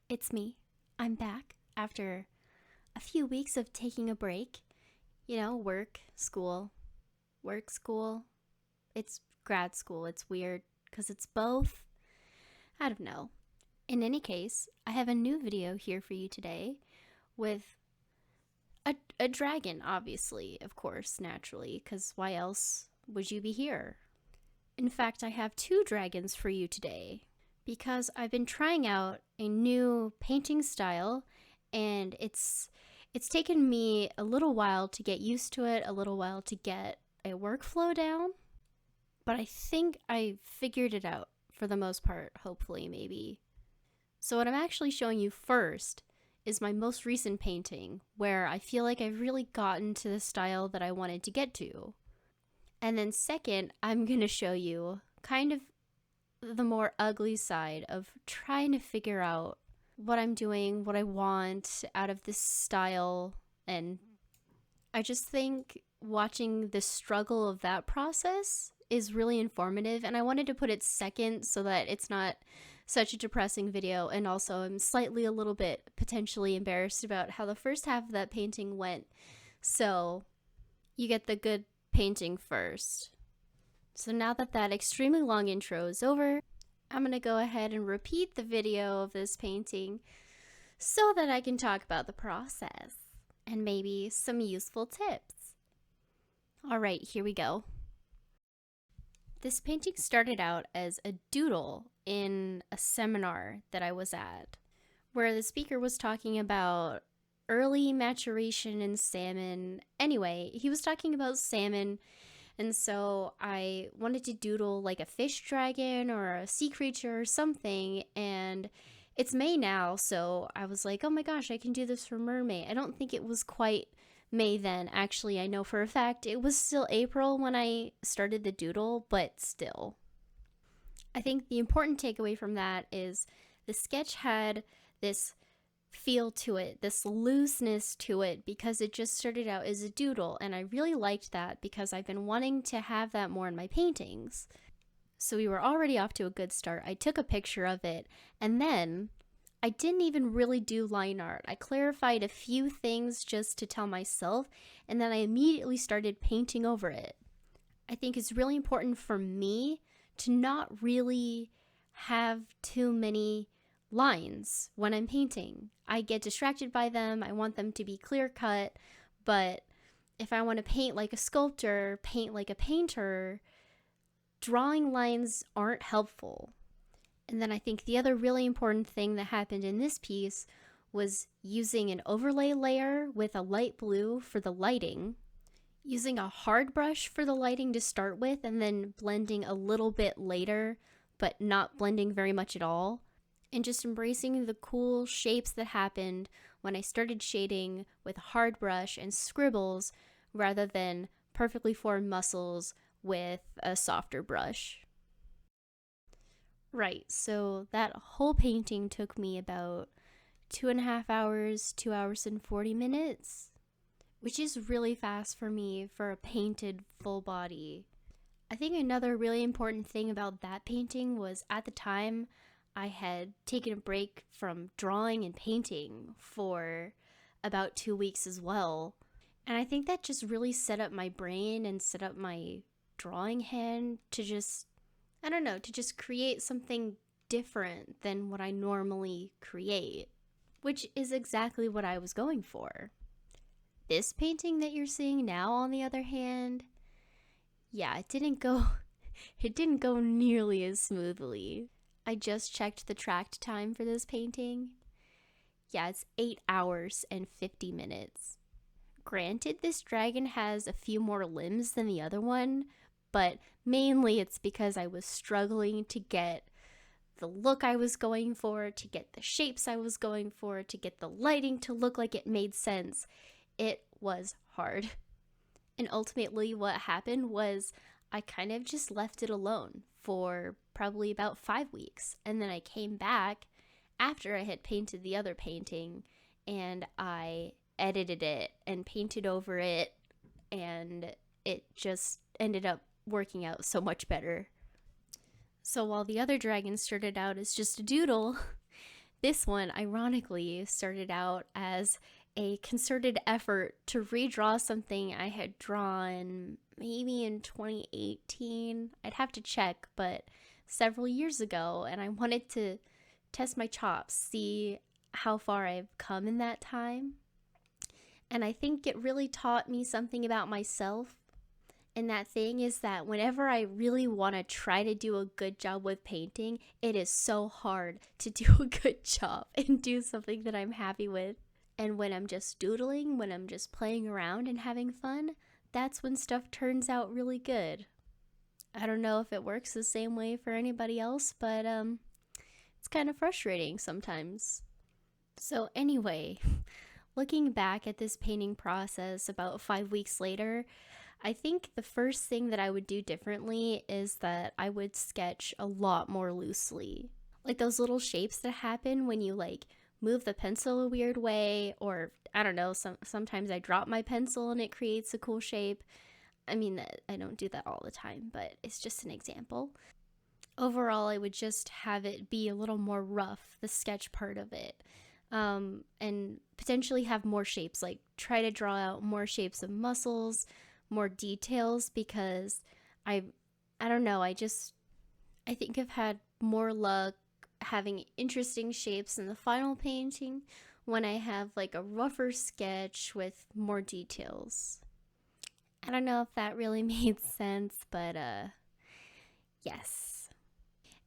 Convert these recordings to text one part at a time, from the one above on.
It's me. I'm back after a few weeks of taking a break. Work, school. It's grad school. It's weird because it's both. I don't know. In any case, I have a new video here for you today with a dragon, obviously, of course, naturally, because why else would you be here? In fact, I have two dragons for you today because I've been trying out a new painting style and it's taken me a little while to get used to it, a little while to get a workflow down, but I think I figured it out for the most part, hopefully, maybe. So what I'm actually showing you first is my most recent painting where I feel like I've really gotten to the style that I wanted to get to. And then second, I'm going to show you kind of the more ugly side of trying to figure out what I'm doing, what I want out of this style. And I just think watching the struggle of that process is really informative. And I wanted to put it second so that it's not such a depressing video. And also I'm slightly a little bit potentially embarrassed about how the first half of that painting went. So you get the good painting first. So now that that extremely long intro is over, I'm going to go ahead and repeat the video of this painting so that I can talk about the process and maybe some useful tips. All right, here we go. This painting started out as a doodle in a seminar that I was at, where the speaker was talking about early maturation in salmon. Anyway, he was talking about salmon, and so I wanted to doodle like a fish dragon or a sea creature or something, and it's May now, so I was like, oh my gosh, I can do this for mermaid. I don't think it was quite May then. Actually, I know for a fact it was still April when I started the doodle, but still. I think the important takeaway from that is the sketch had this feel to it, this looseness to it, because it just started out as a doodle, and I really liked that because I've been wanting to have that more in my paintings. So we were already off to a good start. I took a picture of it, and then I didn't even really do line art. I clarified a few things just to tell myself, and then I immediately started painting over it. I think it's really important for me to not really have too many lines when I'm painting. I get distracted by them. I want them to be clear cut, but if I want to paint like a sculptor, paint like a painter, drawing lines aren't helpful. And then I think the other really important thing that happened in this piece was using an overlay layer with a light blue for the lighting, using a hard brush for the lighting to start with, and then blending a little bit later, but not blending very much at all, and just embracing the cool shapes that happened when I started shading with a hard brush and scribbles rather than perfectly formed muscles with a softer brush. Right, so that whole painting took me about 2.5 hours, 2 hours and 40 minutes, which is really fast for me for a painted full body. I think another really important thing about that painting was at the time I had taken a break from drawing and painting for about 2 weeks as well. And I think that just really set up my brain and set up my drawing hand to just, I don't know, to just create something different than what I normally create, which is exactly what I was going for. This painting that you're seeing now, on the other hand, yeah, it didn't go nearly as smoothly. I just checked the tracked time for this painting. Yeah, it's 8 hours and 50 minutes. Granted, this dragon has a few more limbs than the other one, but mainly it's because I was struggling to get the look I was going for, to get the shapes I was going for, to get the lighting to look like it made sense. It was hard. And ultimately what happened was I kind of just left it alone for probably about 5 weeks. And then I came back after I had painted the other painting and I edited it and painted over it, and it just ended up working out so much better. So while the other dragon started out as just a doodle, This one, ironically, started out as a concerted effort to redraw something I had drawn maybe in 2018. I'd have to check, but several years ago, and I wanted to test my chops, see how far I've come in that time. And I think it really taught me something about myself. And that thing is that whenever I really want to try to do a good job with painting, it is so hard to do a good job and do something that I'm happy with. And when I'm just doodling, when I'm just playing around and having fun, that's when stuff turns out really good. I don't know if it works the same way for anybody else, but it's kind of frustrating sometimes. So, anyway, looking back at this painting process about 5 weeks later, I think the first thing that I would do differently is that I would sketch a lot more loosely. Like those little shapes that happen when you like move the pencil a weird way, or I don't know, sometimes I drop my pencil and it creates a cool shape. I mean, I don't do that all the time, but it's just an example. Overall, I would just have it be a little more rough, the sketch part of it, and potentially have more shapes, like try to draw out more shapes of muscles, more details, because I I don't know, I think I've had more luck having interesting shapes in the final painting when I have like a rougher sketch with more details. I don't know if that really made sense, but yes.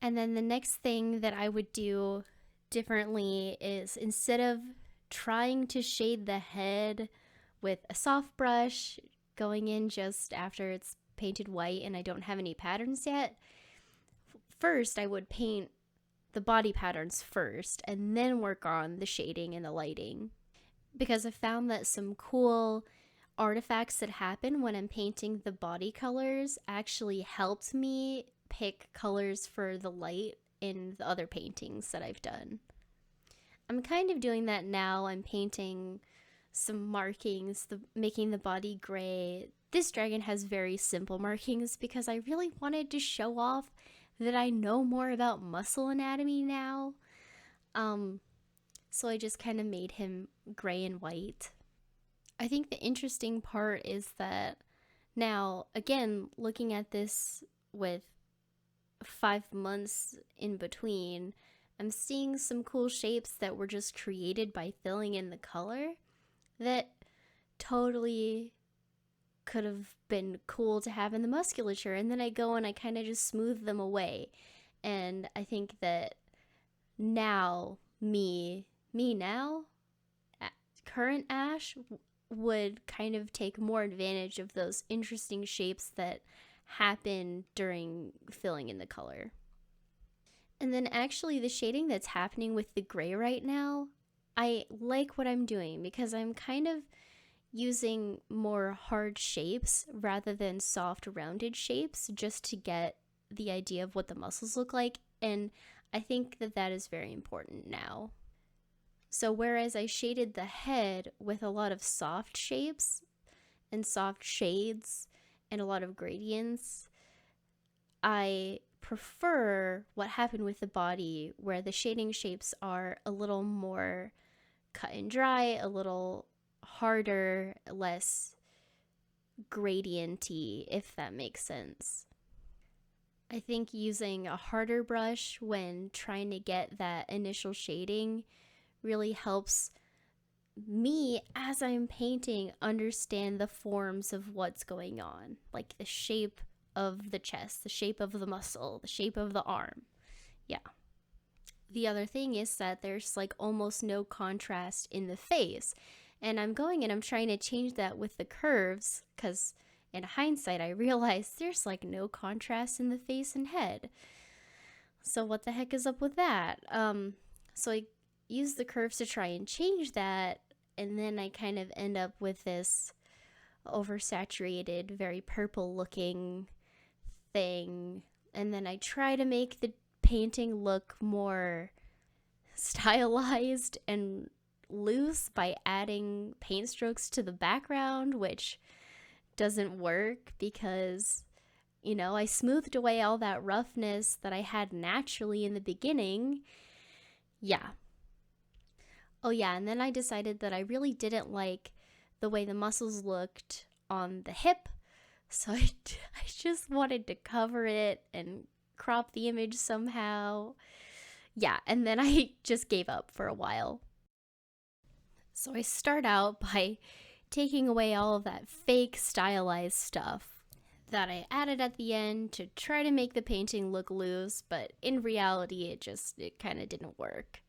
And then the next thing that I would do differently is instead of trying to shade the head with a soft brush, going in just after it's painted white and I don't have any patterns yet, first I would paint the body patterns first and then work on the shading and the lighting. Because I found that some cool artifacts that happen when I'm painting the body colors actually helped me pick colors for the light in the other paintings that I've done. I'm kind of doing that now. I'm painting some markings, making the body gray. This dragon has very simple markings because I really wanted to show off that I know more about muscle anatomy now. So I just kind of made him gray and white. I think the interesting part is that now, again, looking at this with 5 months in between, I'm seeing some cool shapes that were just created by filling in the color that totally could have been cool to have in the musculature. And then I go and I kind of just smooth them away. And I think that now, me now, current Ash would kind of take more advantage of those interesting shapes that happen during filling in the color. And then actually the shading that's happening with the gray right now, I like what I'm doing because I'm kind of using more hard shapes rather than soft rounded shapes just to get the idea of what the muscles look like. And I think that that is very important now. So whereas I shaded the head with a lot of soft shapes and soft shades and a lot of gradients, I prefer what happened with the body where the shading shapes are a little more cut and dry, a little harder, less gradienty, if that makes sense. I think using a harder brush when trying to get that initial shading really helps me as I'm painting understand the forms of what's going on, like the shape of the chest, the shape of the muscle, the shape of the arm. Yeah. The other thing is that there's like almost no contrast in the face. And I'm going and I'm trying to change that with the curves because in hindsight I realized there's like no contrast in the face and head. So what the heck is up with that? So I use the curves to try and change that, and then I kind of end up with this oversaturated, very purple looking thing. And then I try to make the painting look more stylized and loose by adding paint strokes to the background, which doesn't work because, you know, I smoothed away all that roughness that I had naturally in the beginning. Yeah. Oh yeah, and then I decided that I really didn't like the way the muscles looked on the hip, so I just wanted to cover it and crop the image somehow. Yeah, and then I just gave up for a while. So I start out by taking away all of that fake stylized stuff that I added at the end to try to make the painting look loose, but in reality it kind of didn't work.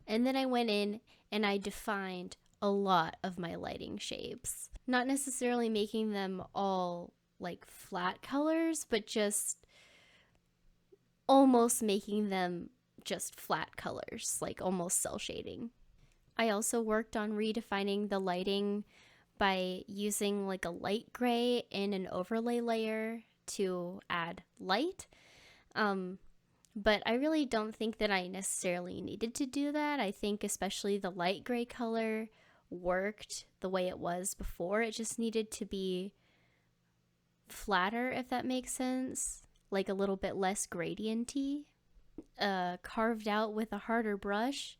And then I went in and I defined a lot of my lighting shapes. Not necessarily making them all like flat colors, but just almost making them just flat colors, like almost cel shading. I also worked on redefining the lighting by using like a light gray in an overlay layer to add light. Um, but I really don't think that I necessarily needed to do that. I think especially the light gray color worked the way it was before. It just needed to be flatter, if that makes sense, like a little bit less gradienty, carved out with a harder brush.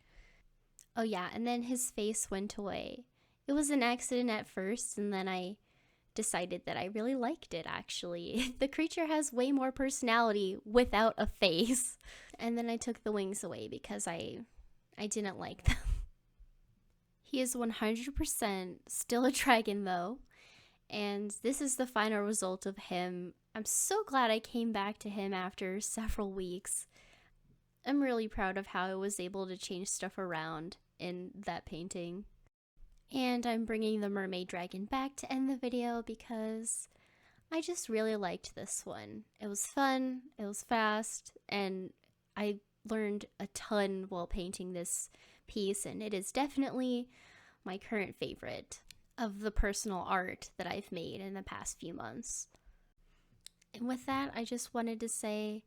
Oh yeah, and then his face went away. It was an accident at first, and then I decided that I really liked it actually. The creature has way more personality without a face. And then I took the wings away because I didn't like them. He is 100% still a dragon though, and this is the final result of him. I'm so glad I came back to him after several weeks. I'm really proud of how I was able to change stuff around in that painting. And I'm bringing the mermaid dragon back to end the video because I just really liked this one. It was fun, it was fast, and I learned a ton while painting this piece, and it is definitely my current favorite of the personal art that I've made in the past few months. And with that, I just wanted to say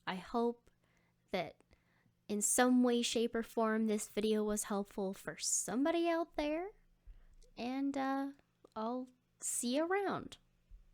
I hope that in some way, shape, or form this video was helpful for somebody out there, and I'll see you around.